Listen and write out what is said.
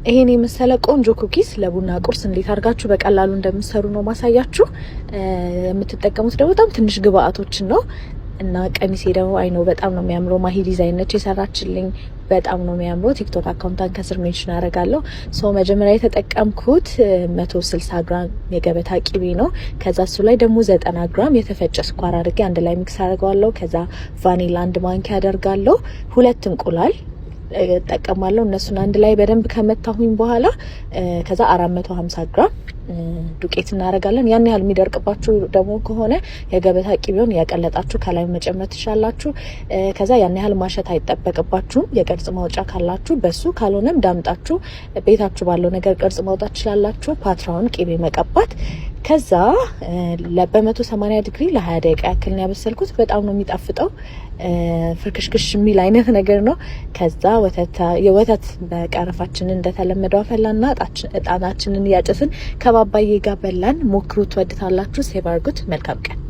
ይሄን የመሰለ ቆንጆ ኩኪስ ለቡና ቁርስ እንዴት አድርጋችሁ በቀላሉ እንደምትሰሩ ነው ማሳያችሁ። የምትጠቀሙት ደግሞ በጣም ትንሽ ግብአቶችን ነው እና ቀሚሴ ደግሞ አይ ነው በጣም ነው የሚያምረው። ማሂ ዲዛይን ነች የሰራችልኝ። በጣም ነው የሚያምረው። ቲክቶክ አካውንታን ከስር ሜንሽን አደርጋለሁ። መጀመሪያ የተጠቀምኩት 160 ግራም የገበታ ቂቤ ነው። ከዛ እሱ ላይ ደግሞ 90 ግራም የተፈጨ ስኳር አድርጌ አንድ ላይ ሚክስ አደርጋለሁ። ከዛ ቫኒላ 1 ማንኪያ አደርጋለሁ። 2 እንቁላል እጠቀማለሁ። እነሱን አንድ ላይ በደንብ ከመታሁኝ በኋላ ከዛ 450 ግራም ዱቄት እናደርጋለን። ያን ያህል የሚደርቅባችሁ ደግሞ ከሆነ የገበታ ቂቤውን ያቀለጣችሁ ከላይ መጨመር ትችላላችሁ። ከዛ ያን ያህል ማሸት አይጠበቅባችሁም። የቅርጽ ማውጫ ካላችሁ በሱ ካልሆነም ዳምጣችሁ ቤታችሁ ባለው ነገር ቅርጽ ማውጣት ትችላላችሁ። ፓትራውን ቂቤ መቀባት። ከዛ በ180 ዲግሪ ለ20 ደቂቃ ያክል ነው ያበሰልኩት። በጣም ነው የሚጣፍጠው። ፍርክሽክሽ የሚል አይነት ነገር ነው። ከዛ የወተት በቀረፋችንን እንደተለመደው አፈላና እጣናችንን እያጨስን ከባባዬ ጋር በላን። ሞክሩት፣ ወድታላችሁ። ሴቭ አድርጉት። መልካም ቀን።